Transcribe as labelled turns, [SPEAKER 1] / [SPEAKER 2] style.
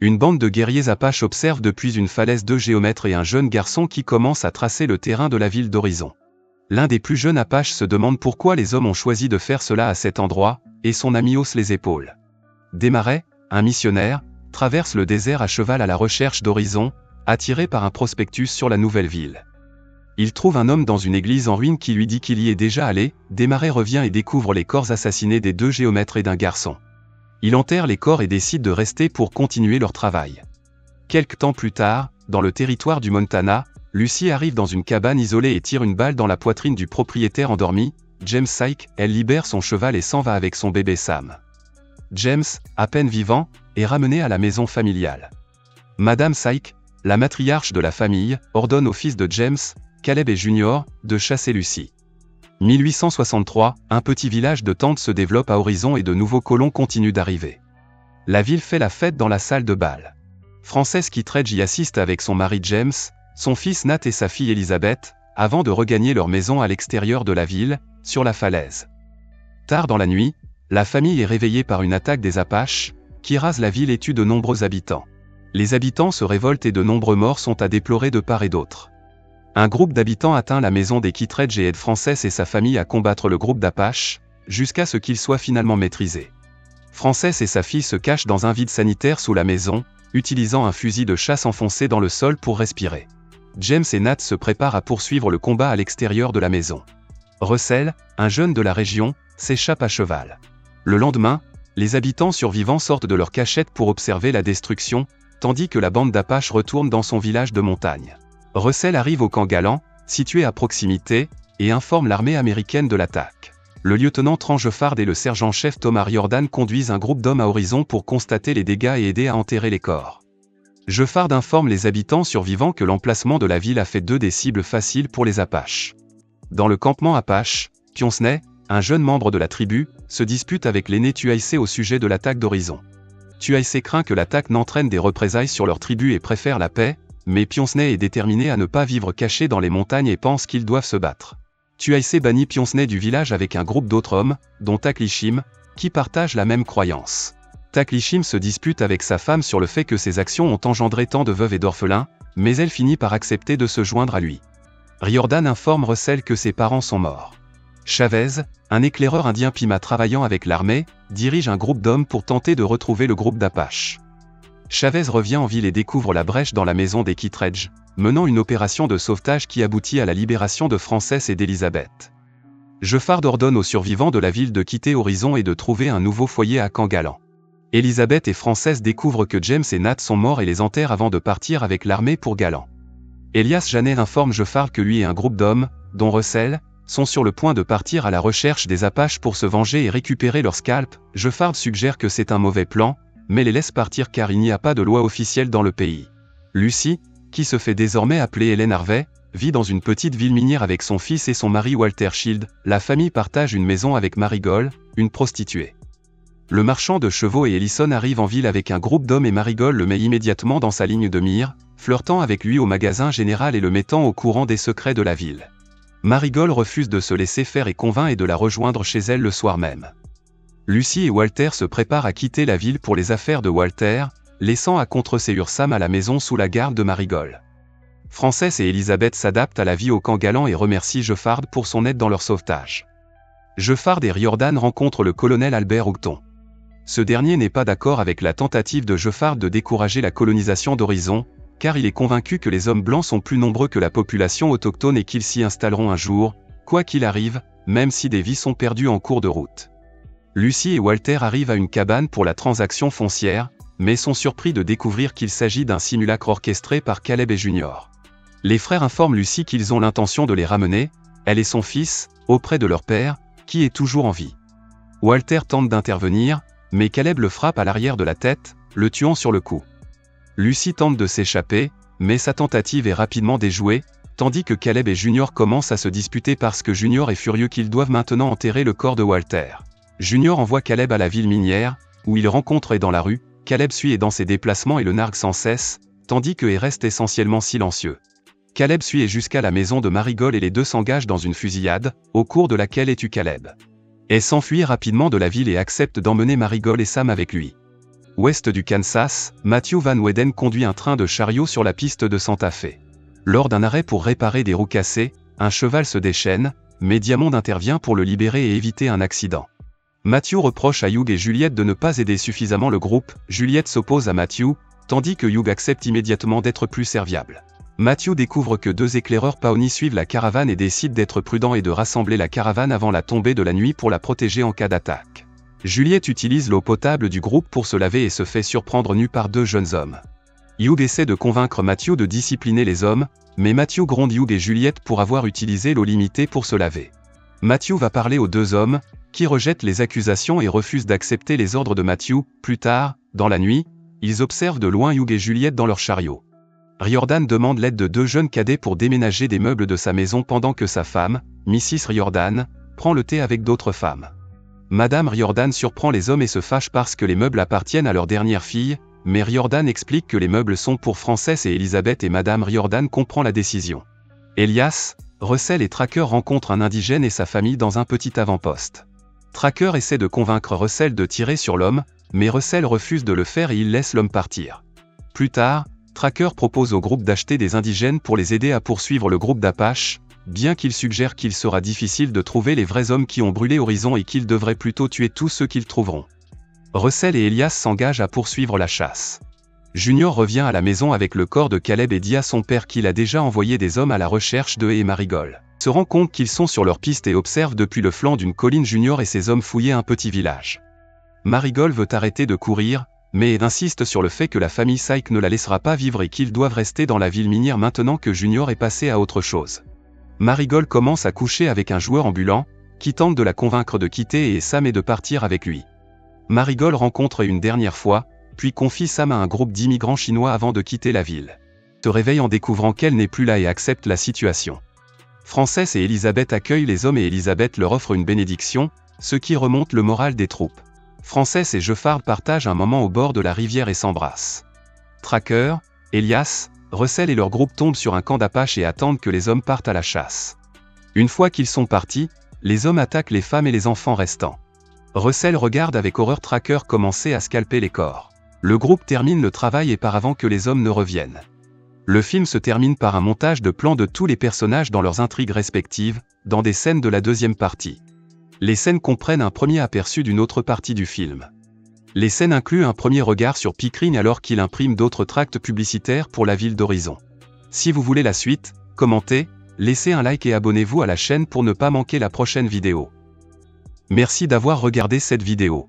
[SPEAKER 1] Une bande de guerriers apaches observe depuis une falaise deux géomètres et un jeune garçon qui commence à tracer le terrain de la ville d'Horizon. L'un des plus jeunes apaches se demande pourquoi les hommes ont choisi de faire cela à cet endroit, et son ami hausse les épaules. Desmarais, un missionnaire, traverse le désert à cheval à la recherche d'Horizon, attiré par un prospectus sur la nouvelle ville. Il trouve un homme dans une église en ruine qui lui dit qu'il y est déjà allé. Desmarais revient et découvre les corps assassinés des deux géomètres et d'un garçon. Il enterre les corps et décide de rester pour continuer leur travail. Quelque temps plus tard, dans le territoire du Montana, Lucy arrive dans une cabane isolée et tire une balle dans la poitrine du propriétaire endormi, James Syke. Elle libère son cheval et s'en va avec son bébé Sam. James, à peine vivant, est ramené à la maison familiale. Madame Syke, la matriarche de la famille, ordonne au fils de James, Caleb et Junior, de chasser Lucy. 1863, un petit village de tentes se développe à Horizon et de nouveaux colons continuent d'arriver. La ville fait la fête dans la salle de bal. Frances Kittredge y assiste avec son mari James, son fils Nat et sa fille Elizabeth, avant de regagner leur maison à l'extérieur de la ville, sur la falaise. Tard dans la nuit, la famille est réveillée par une attaque des Apaches, qui rase la ville et tue de nombreux habitants. Les habitants se révoltent et de nombreux morts sont à déplorer de part et d'autre. Un groupe d'habitants atteint la maison des Kittredge et aide Frances et sa famille à combattre le groupe d'Apaches, jusqu'à ce qu'il soit finalement maîtrisé. Frances et sa fille se cachent dans un vide sanitaire sous la maison, utilisant un fusil de chasse enfoncé dans le sol pour respirer. James et Nat se préparent à poursuivre le combat à l'extérieur de la maison. Russell, un jeune de la région, s'échappe à cheval. Le lendemain, les habitants survivants sortent de leur cachette pour observer la destruction, tandis que la bande d'Apaches retourne dans son village de montagne. Russell arrive au camp Galant, situé à proximité, et informe l'armée américaine de l'attaque. Le lieutenant Trangefard et le sergent-chef Thomas Riordan conduisent un groupe d'hommes à Horizon pour constater les dégâts et aider à enterrer les corps. Jeffard informe les habitants survivants que l'emplacement de la ville a fait 2 des cibles faciles pour les Apaches. Dans le campement Apache, Pionceney, un jeune membre de la tribu, se dispute avec l'aîné Tuaïsé au sujet de l'attaque d'Horizon. Tuaïsé craint que l'attaque n'entraîne des représailles sur leur tribu et préfère la paix, mais Pionceney est déterminé à ne pas vivre caché dans les montagnes et pense qu'ils doivent se battre. Tuaïsé bannit Pionceney du village avec un groupe d'autres hommes, dont Taklishim, qui partagent la même croyance. Taklishim se dispute avec sa femme sur le fait que ses actions ont engendré tant de veuves et d'orphelins, mais elle finit par accepter de se joindre à lui. Riordan informe Russell que ses parents sont morts. Chavez, un éclaireur indien Pima travaillant avec l'armée, dirige un groupe d'hommes pour tenter de retrouver le groupe d'Apaches. Chavez revient en ville et découvre la brèche dans la maison des Kittredge, menant une opération de sauvetage qui aboutit à la libération de Frances et d'Elizabeth. Jeffard ordonne aux survivants de la ville de quitter Horizon et de trouver un nouveau foyer à Camp Galant. Elizabeth et Frances découvrent que James et Nat sont morts et les enterrent avant de partir avec l'armée pour Galant. Elias Janet informe Jeffard que lui et un groupe d'hommes, dont Russell, sont sur le point de partir à la recherche des Apaches pour se venger et récupérer leurs scalps. Jeffard suggère que c'est un mauvais plan, mais les laisse partir car il n'y a pas de loi officielle dans le pays. Lucy, qui se fait désormais appeler Helen Harvey, vit dans une petite ville minière avec son fils et son mari Walter Shield. La famille partage une maison avec Marigold, une prostituée. Le marchand de chevaux et Ellison arrive en ville avec un groupe d'hommes et Marigold le met immédiatement dans sa ligne de mire, flirtant avec lui au magasin général et le mettant au courant des secrets de la ville. Marigold refuse de se laisser faire et convainc de la rejoindre chez elle le soir même. Lucy et Walter se préparent à quitter la ville pour les affaires de Walter, laissant à contreséure Sam à la maison sous la garde de Marigold. Frances et Elizabeth s'adaptent à la vie au camp Galant et remercient Jeffard pour son aide dans leur sauvetage. Jeffard et Riordan rencontrent le colonel Albert Houghton. Ce dernier n'est pas d'accord avec la tentative de Jeffard de décourager la colonisation d'Horizon, car il est convaincu que les hommes blancs sont plus nombreux que la population autochtone et qu'ils s'y installeront un jour, quoi qu'il arrive, même si des vies sont perdues en cours de route. Lucy et Walter arrivent à une cabane pour la transaction foncière, mais sont surpris de découvrir qu'il s'agit d'un simulacre orchestré par Caleb et Junior. Les frères informent Lucy qu'ils ont l'intention de les ramener, elle et son fils, auprès de leur père, qui est toujours en vie. Walter tente d'intervenir, mais Caleb le frappe à l'arrière de la tête, le tuant sur le coup. Lucy tente de s'échapper, mais sa tentative est rapidement déjouée, tandis que Caleb et Junior commencent à se disputer parce que Junior est furieux qu'ils doivent maintenant enterrer le corps de Walter. Junior envoie Caleb à la ville minière, où il rencontre et dans la rue, Caleb suit et dans ses déplacements et le nargue sans cesse, tandis que reste essentiellement silencieux. Caleb suit et jusqu'à la maison de Marigold et les deux s'engagent dans une fusillade, au cours de laquelle est tue Caleb. Et s'enfuit rapidement de la ville et accepte d'emmener Marigold et Sam avec lui. Ouest du Kansas, Matthew Van Weden conduit un train de chariot sur la piste de Santa Fe. Lors d'un arrêt pour réparer des roues cassées, un cheval se déchaîne, mais Diamond intervient pour le libérer et éviter un accident. Matthew reproche à Hugh et Juliette de ne pas aider suffisamment le groupe, Juliette s'oppose à Matthew, tandis que Hugh accepte immédiatement d'être plus serviable. Matthew découvre que 2 éclaireurs Pawnee suivent la caravane et décide d'être prudent et de rassembler la caravane avant la tombée de la nuit pour la protéger en cas d'attaque. Juliette utilise l'eau potable du groupe pour se laver et se fait surprendre nue par 2 jeunes hommes. Hugh essaie de convaincre Matthew de discipliner les hommes, mais Matthew gronde Hugh et Juliette pour avoir utilisé l'eau limitée pour se laver. Matthew va parler aux 2 hommes, qui rejettent les accusations et refusent d'accepter les ordres de Matthew. Plus tard, dans la nuit, ils observent de loin Hugh et Juliette dans leur chariot. Riordan demande l'aide de 2 jeunes cadets pour déménager des meubles de sa maison pendant que sa femme, Mrs. Riordan, prend le thé avec d'autres femmes. Madame Riordan surprend les hommes et se fâche parce que les meubles appartiennent à leur dernière fille, mais Riordan explique que les meubles sont pour Frances et Elizabeth et Madame Riordan comprend la décision. Elias, Russell et Tracker rencontrent un indigène et sa famille dans un petit avant-poste. Tracker essaie de convaincre Russell de tirer sur l'homme, mais Russell refuse de le faire et il laisse l'homme partir. Plus tard, Tracker propose au groupe d'acheter des indigènes pour les aider à poursuivre le groupe d'Apache, bien qu'il suggère qu'il sera difficile de trouver les vrais hommes qui ont brûlé Horizon et qu'ils devraient plutôt tuer tous ceux qu'ils trouveront. Russell et Elias s'engagent à poursuivre la chasse. Junior revient à la maison avec le corps de Caleb et dit à son père qu'il a déjà envoyé des hommes à la recherche d'eux et Marigold. Se rend compte qu'ils sont sur leur piste et observe depuis le flanc d'une colline Junior et ses hommes fouiller un petit village. Marigold veut arrêter de courir, mais insiste sur le fait que la famille Syke ne la laissera pas vivre et qu'ils doivent rester dans la ville minière maintenant que Junior est passé à autre chose. Marigold commence à coucher avec un joueur ambulant, qui tente de la convaincre de quitter et Sam et de partir avec lui. Marigold rencontre une dernière fois, puis confie Sam à un groupe d'immigrants chinois avant de quitter la ville. Se réveille en découvrant qu'elle n'est plus là et accepte la situation. Frances et Elizabeth accueillent les hommes et Elizabeth leur offre une bénédiction, ce qui remonte le moral des troupes. Frances et Jeffard partagent un moment au bord de la rivière et s'embrassent. Tracker, Elias, Russell et leur groupe tombent sur un camp d'Apache et attendent que les hommes partent à la chasse. Une fois qu'ils sont partis, les hommes attaquent les femmes et les enfants restants. Russell regarde avec horreur Tracker commencer à scalper les corps. Le groupe termine le travail et part avant que les hommes ne reviennent. Le film se termine par un montage de plans de tous les personnages dans leurs intrigues respectives, dans des scènes de la deuxième partie. Les scènes comprennent un premier aperçu d'une autre partie du film. Les scènes incluent un premier regard sur Pickering alors qu'il imprime d'autres tracts publicitaires pour la ville d'Horizon. Si vous voulez la suite, commentez, laissez un like et abonnez-vous à la chaîne pour ne pas manquer la prochaine vidéo. Merci d'avoir regardé cette vidéo.